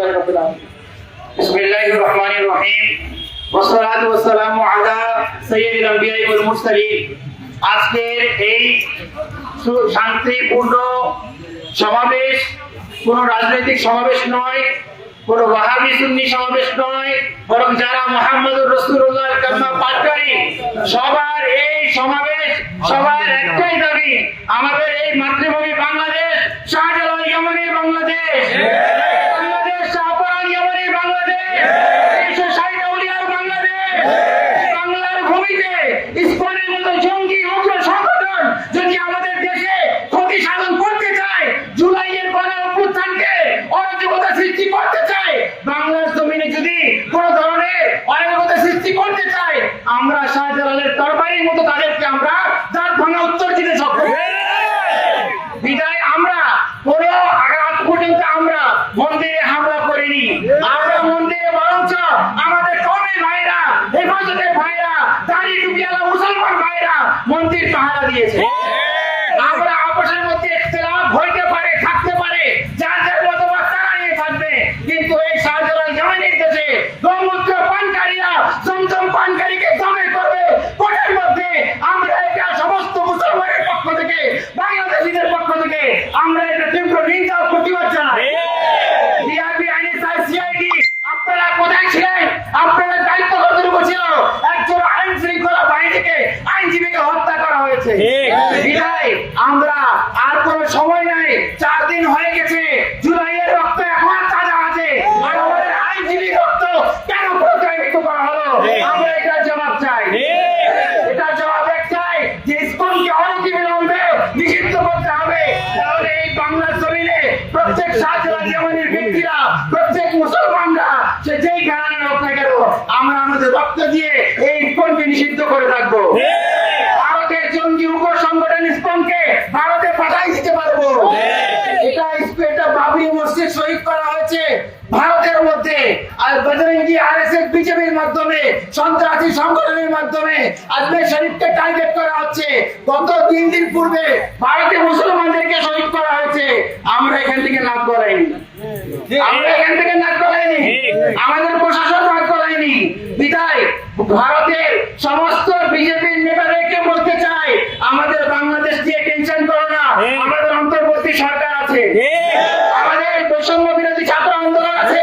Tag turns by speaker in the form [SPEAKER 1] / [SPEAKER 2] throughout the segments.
[SPEAKER 1] আলহামদুলিল্লাহি রাব্বিল আলামিন। বিসমিল্লাহির রহমানির রহিম। ওয়াসসালাতু ওয়াসসালামু আলা সাইয়্যিদিল আম্বিয়া ওয়াল মুরসালিন। আজকের এই শান্তিপূর্ণ সমাবেশ কোনো রাজনৈতিক সমাবেশ নয়, কোনো ওয়াহাবি সুন্নি সমাবেশ নয়, বরং যারা মুহাম্মদুর রাসূলুল্লাহর কালেমা পাঠকারী সবার এই সমাবেশ, সবার একটাই দাবি, আমাদের এই মাতৃভূমি বাংলাদেশ, শাহজালাল ইয়ামানের বাংলাদেশ, বাংলাদেশ শাহপরান ইয়ামানের বাংলাদেশ, 160 আউলিয়ার বাংলাদেশ। বাংলার ভূমিতে ইসলামের মতো জঙ্গি উগ্র সংগঠন যদি আমাদের দেশে ক্ষতি সাধন করতে চায়, জুলাইয়ের গণ অভ্যুত্থানকে অরাজকতা সৃষ্টি করতে চায়, বাংলার জমিনে যদি কোন ধরনের অরাজকতা সৃষ্টি করতে চায়, আমরা শাহজালালের তরবারির মতো তাদেরকে আমরা দাঁত ভাঙা উত্তর দিতে সক্ষম। বিদায় আমরা কোন আঘাত পর্যন্ত আমরা মন্দিরে হামলা করিনি, আমরা মন্দিরে বরঞ্চ আমাদের কওমের ভাইরা, হেফাজতের ভাইরা, দাড়ি টুপিওয়ালা মুসলমান ভাইরা মন্দির পাহারা দিয়েছে। আমরা আপসের মধ্যে ইখতিলাফ হইতে পারে, থাকতে পারে, যার যার মতবাদ তারা নিয়ে থাকবে, কিন্তু এই শাহজালাল ইয়ামানের দেশে গৌমূত্র পানকারীরা জমজম পানকারীকে দমন করবে কোটের মধ্যে। আমরা এটা সমস্ত মুসলমানের পক্ষ থেকে, বাংলাদেশীদের পক্ষ থেকে আমরা এটা তীব্র নিন্দা ও প্রতিবাদ জানাই। বিআরপি, আইএসআই, সিআইডি আপনারা কোথায় ছিলেন? আপনাদের দায়িত্ব কতটুকু ছিল? একজন আইন শৃঙ্খলা বাহিনীকে, আইনজীবীকে হত্যা করা হয়েছে। বিদায় আমরা আর কোনো সময় নাই, 4 দিন হয়ে গেছে, জুলাইয়ের রক্ত এখন তাজা আছে, আর আমাদের আইনজীবী রক্ত কেন প্রত্যাখ্যাত করা হলো? আমরা এটার জবাব চাই। এটার জবাব একটাই যে ইসলামকে অনতিবিলম্বে নিষিদ্ধ করতে হবে, তাহলে এই বাংলার জমিনে প্রত্যেক শাহজালাল ইয়ামানের ব্যক্তিরা, প্রত্যেক মুসলমানরা, সে যেই ঘরানার হোক না কেন, আমরা আমাদের রক্ত দিয়ে এই ইসলামকে নিষিদ্ধ করে রাখবো। ভারতের জঙ্গি উগ্র সংগঠন ইসলামকে ভারতে পাঠাই দিতে পারবো। এটা বাবরি মসজিদ শহীদ করা হয়েছে ভারতের মধ্যে, আর বজরঙ্গি, আরএসএস, বিজেপির মাধ্যমে, সন্ত্রাসী সংগঠনের মাধ্যমে আজমের শরীফকে টার্গেট করা হচ্ছে। গত 3 দিন পূর্বে ভারতে মুসলমানদেরকে শহীদ করা হয়েছে। আমরা এখান থেকে নাক গলাইনি, আমরা এখান থেকে নাক গলাইনি, আমাদের প্রশাসন নাক গলাইনি। বিদায় ভারতের সমস্ত বিজেপির নেতাদেরকে বলতে চাই, আমাদের বাংলাদেশ দিয়ে টেনশন করো না, আমাদের অন্তর্বর্তী সরকার আছে, আমাদের বৈষম্য বিরোধী ছাত্র আন্দোলন আছে,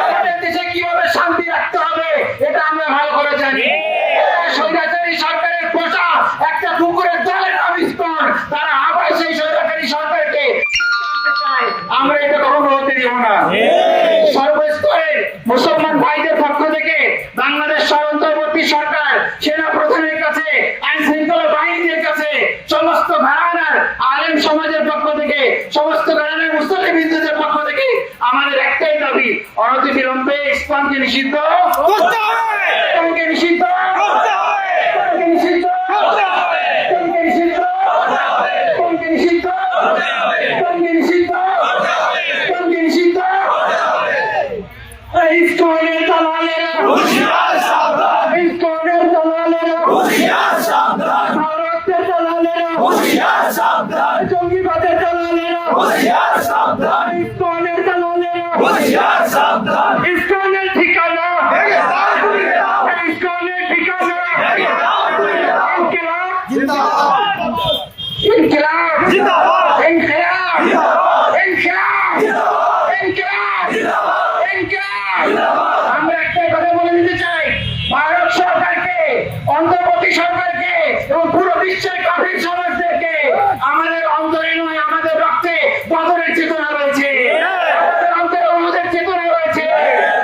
[SPEAKER 1] আমাদের দেশে কিভাবে শান্তি রাখতে হবে এটা আমরা ভালো করে জানি। স্বৈরাচারী সরকারের পোষা একটা কুকুরের দলের নাম ইসকন, তারা আবার সেই স্বৈরাচারী সরকারকে আমরা এটা কখনো হতে দিব না। সর্বস্তরের মুসলমান ভাইদের পক্ষ থেকে বাংলাদেশ অন্তর্বর্তী সরকার, সেনা প্রধানের কাছে, আইন শৃঙ্খলা বাহিনীর কাছে, সমস্ত ঘরানার আলেম সমাজের পক্ষ থেকে, সমস্ত ঘরানার মুসলিম হিন্দুদের পক্ষ থেকে আমাদের একটাই দাবি, অনতিবিলম্বে ইসলামকে নিষিদ্ধ করতে হবে, ইসলামকে নিষিদ্ধ করতে হবে, ইসলামকে নিষিদ্ধ করতে হবে, ইসলামকে নিষিদ্ধ করতে হবে, ইসলামকে নিষিদ্ধ করতে হবে, ইসলামকে নিষিদ্ধ করতে হবে, ইসলামকে নিষিদ্ধ করতে হবে। ইসলামের দালালেরা হুঁশিয়ার সাবধান, ইসলামের দালালেরা হুঁশিয়ার সাবধান, ভারতের দালালেরা হুঁশিয়ার সাবধান, জঙ্গিবাদের দালালেরা হুঁশিয়ার সাবধান, ইসলামের দালালেরা হুঁশিয়ার সাবধান। ইসলামের ঠিকানা ইসলামের ঠিকানা ইনকিলাব জিন্দাবাদ, ইনকিলাব জিন্দাবাদ, ইনকিলাব জিন্দাবাদ, ইনকিলাব জিন্দাবাদ, ইনকিলাব জিন্দাবাদ, ইনকিলাব জিন্দাবাদ। আমরা একটাই কথা বলে দিতে চাই, ভারত সরকারকে, অন্তর্বর্তী সরকারকে এবং পুরো বিশ্বের কাফির সমাজদেরকে, আমাদের অন্তরে নয়, আমাদের রক্তে বদরের চেতনা রয়েছে, আমাদের অন্তরে অনুদের চেতনা রয়েছে।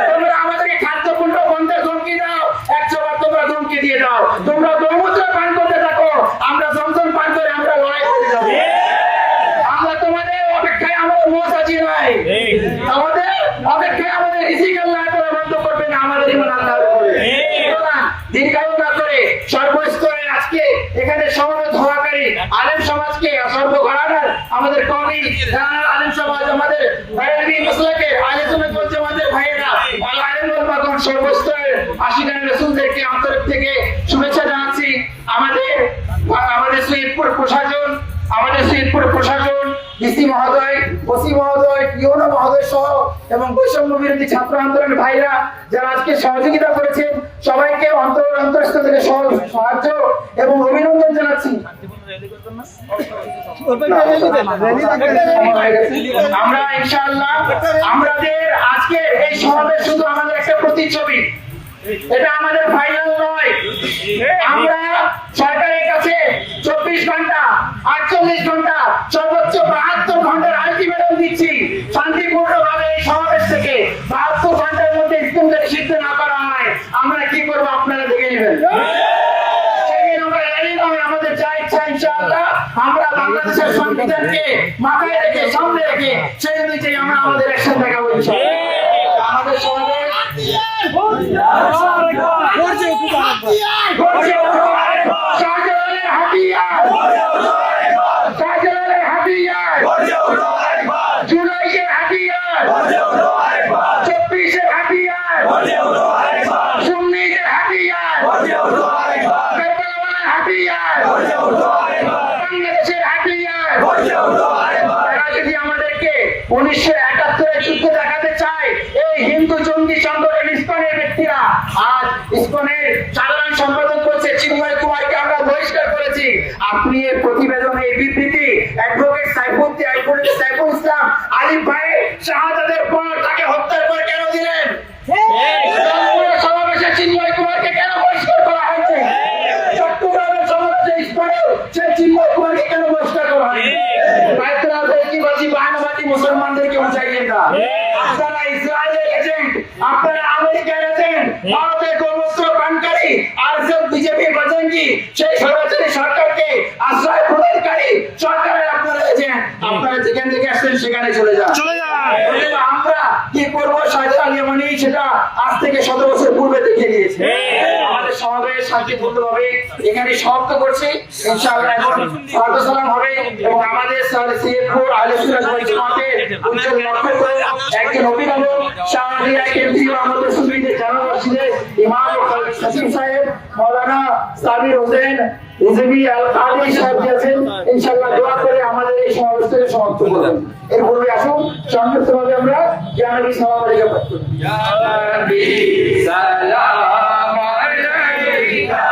[SPEAKER 1] তোমরা আমাদেরকে খাদ্যপণ্য বন্ধের ধমকি দাও, 100 বার তোমরা ধমকি দিয়ে দাও, তোমরা গৌমূত্র পান করতে থাকো, আমরা জমজম পান করে আমরা লড়াই করতে যাবো। আমরা তোমাদের অপেক্ষায় আমাদের মৌসাজি নাই, আমাদের অপেক্ষায় আমাদের রিজিক আল্লাহ তাআলা বন্ধ করবে না, আমাদের ঈমান আল্লাহর উপরে। দীর্ঘায়ু না করে সর্বস্তরের আজকে এখানে সমবেত হওয়াকারী আলেম সমাজকে, সর্বঘরানার আমাদের কওমি আলেম সমাজ, আমাদের বাইরে মাসলাকে আহলে সুন্নাত ওয়াল জামাতের ভাইয়েরা, আলেম ওলামাগণ, সর্বস্তরের আশিকানে রাসূলদেরকে আন্তরিক থেকে শুভেচ্ছা জানাচ্ছি। আমাদের সৈয়দপুর প্রশাসন, ডিসি মহোদয়, ওসি মহোদয়, ইউনো মহোদয় সহ এবং বৈষম্য বিরোধী ছাত্র আন্দোলনের ভাইরা যারা আজকে সহযোগিতা করেছেন, সবাইকে অন্তরস্থল থেকে সাহায্য এবং অভিনন্দন জানাচ্ছি। আমরা ইনশাআল্লাহ আমাদের আজকের এই সমাবেশ শুধু আমাদের একটা প্রতিচ্ছবি, এটা আমাদের ফাইনাল নয়। আমরা সরকারের কাছে 24 ঘন্টা 48 ঘন্টা সর্বোচ্চ 72 ঘন্টার আলটিমেটাম দিচ্ছি, শান্তিপূর্ণভাবে এই সমাবেশ থেকে 72 ঘন্টার মধ্যে ইসলামকে নিষিদ্ধ না করা হয় আমরা কি করবো আপনারা দেখে নেবেন। আমাদের যা ইচ্ছা ইনশাআল্লাহ আমরা বাংলাদেশের সংবিধানকে মাথায় রেখে সামনে রেখে সেই অনুযায়ী আমরা আমাদের অ্যাকশন দেখাবো ইনশাআল্লাহ। আমাদের সমাবেশ শাহজালালের হাতিয়ার, শাহজালালের হাতিয়ার, জুলাইয়ের হাতিয়ার, 24-এর হাতিয়ার, সুন্নিদের হাতিয়ার, কারবালার হাতিয়ার, বাংলাদেশের হাতিয়ার। তারা যদি আমাদেরকে 1971-এর যুদ্ধ দেখাতে চায়, এই হিন্দু জঙ্গি সংগঠন ইসকনের ব্যক্তিরা আজ ইসকনের সাধারণ সম্পাদক করছে চিন্ময় কুমারকে আমরা বহিষ্কার করেছি। আপনি এর প্রতিবেদনে এই বিবৃতি অ্যাডভোকেট সাইফুল ইসলাম আলিফ ভাই শাহাদাতের পর তাকে হত্যা করে কেন দিলেন? সমাবেশে চিন্ময় কুমারকে কেন বহিষ্কার করা হয়েছে? চট্টগ্রামের সমাবেশে ইসকনের সেই চিন্ময় কুমারকে কেন বহিষ্কার করা হয়েছে? মুসলমানদেরকে উঁচাইলেন না। আপনারা ইসরায়েলের এজেন্ট, আপনারা আমেরিকার এজেন্ট, ভারতের গোবস্ত্র পানকারী আর বিজেপি বজরঙ্গি সেই সরাসরি সরকারকে আশ্রয় প্রদানকারী সরকারের আপনারা এজেন্ট। আপনারা যেখান থেকে আসছেন সেখানে চলে যান। আমরা কি করবো শাহজালাল ইয়ামানি সেটা আজ থেকে 100 বছর পূর্বে দেখে দিয়েছে। আমাদের সমাবেশ শান্তিপূর্ণভাবে এখানে সমাপ্ত করছি ইনশাআল্লাহ। এখন সালাত সালাম হবে এবং আমাদের সৈয়দপুর আহলে সুন্নাত ওয়াল জামাতের উজ্জ্বল লক্ষ্য করে একজন অভিভাবক শাহরিয়া কেন্দ্রীয় আমাদের সুন্নিদের জামা মসজিদের ইমাম খতিব সাহেব মাওলানা সাবির হোসেন রিজভী আল কাদি সাহেব আছেন, ইনশাআল্লাহ দোয়া করে আমাদের এই সমাবেশকে সমাপ্ত করবেন। এর পূর্বে আসুন সংক্ষিপ্তভাবে আমরা ইয়া নবী সাল্লাল্লাহু আলাইহি ওয়া সাল্লাম ইয়া নবী সালাম আলাইকা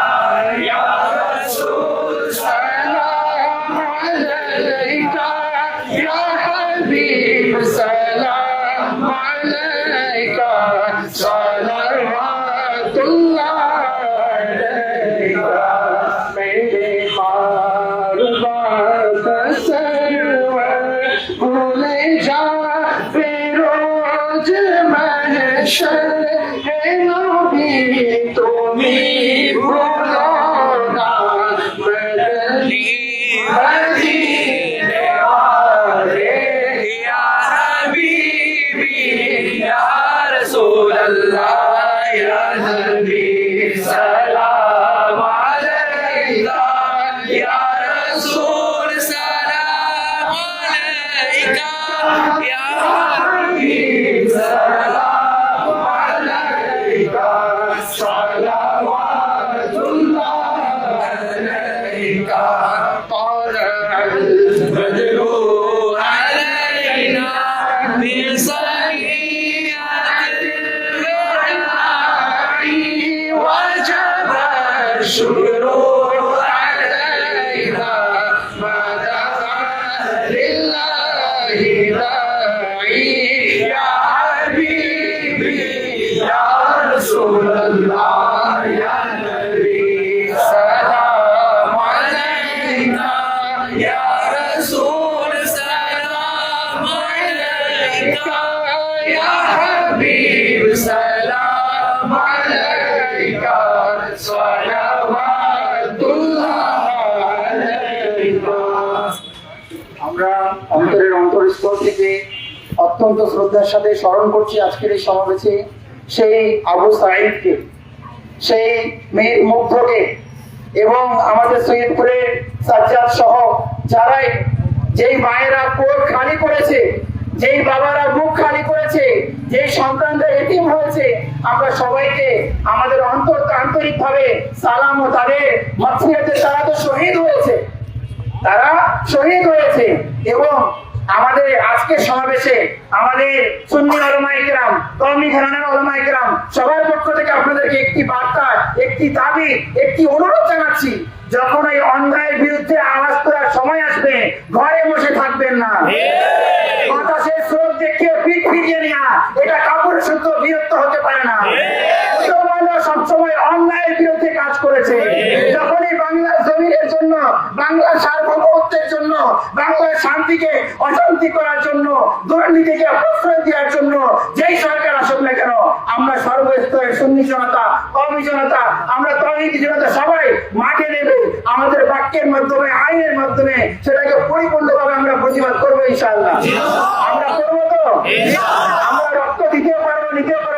[SPEAKER 1] ইয়া রাসূল সালাম আলাইকা ইয়া হাবিব সালাম আলাইকা সালাওয়াতুল্লাহ আলাইকা মেরে মারবার কসরওয়ার ভুলে যা ফিরোজ महशर है नबी তুমি ভুলো না মদনী মদিনে वाले या हबीबी या रसूल अल्लाह या नबी सलाम अलैका या रसूल सलाम अलैका या हबीब सलाम अलैका सलावतुल्लाह अलैका तलअल बदरु अलैना min सय्यिअतिल वदा'i वजब शुक्रू अलैना मदा लिल्लाहि दा'i या हबीबी या रसूल अल्लाह या नबी सलाम अलैका या रसूल सलाम अलैका या हबीब सलाम अलैका सलावतुल्लाह अलैका। আমরা অন্তরের অন্তরস্থল থেকে অত্যন্ত শ্রদ্ধার সাথে স্মরণ করছি আজকের এই সমাবেশে সেই আবু সাঈদকে, সেই মেয়ের মুগ্ধকে এবং আমাদের সৈয়দপুরের সাজ্জাদ সহ যারাই যেই মায়েরা কোল খালি করেছে, যেই বাবারা বুক খালি করেছে, যেই সন্তানরা এতিম হয়েছে, আমরা সবাইকে আমাদের আন্তরিকভাবে সালাম ও তাদের মাগফিরাতে তারা তো শহীদ হয়েছে, তারা শহীদ হয়েছে এবং আমাদের আজকের সমাবেশে আমাদের সুন্নি উলামায়ে কেরাম, কওমি ঘরানার উলামায়ে কেরাম সবার পক্ষ থেকে আপনাদেরকে একটি বার্তা, একটি দাবি, একটি অনুরোধ জানাচ্ছি, যখন এই অন্যায়ের বিরুদ্ধে আওয়াজ তোলার সময় আসবে ঘরে বসে থাকবেন না। বাতাসের স্রোত দেখে পিঠ ফিরিয়ে নেওয়া এটা কাপড়ের সূত্র বিরক্ত হতে পারে না। মুসলমানরা সবসময় অন্যায়ের বিরুদ্ধে কাজ করেছে। যখনই বাংলার জমিনের জন্য, বাংলার সার্বভৌমত্বের জন্য, বাংলার শান্তিকে অশান্তি করার জন্য, দুর্নীতিকে প্রশ্রয় দেওয়ার জন্য যেই সরকার আসুক না কেন, আমরা সর্বস্তরের সুন্নি জনতা, কওমি জনতা, আমরা তাওহীদি জনতা সবাই মাঠে নেমে আমাদের বাক্যের মাধ্যমে, আইনের মাধ্যমে সেটাকে পরিপূর্ণভাবে আমরা প্রতিবাদ করবো ইনশাআল্লাহ। আমরা করবো তো? আমরা রক্ত দিতেও পারবো, নিতেও পারবো।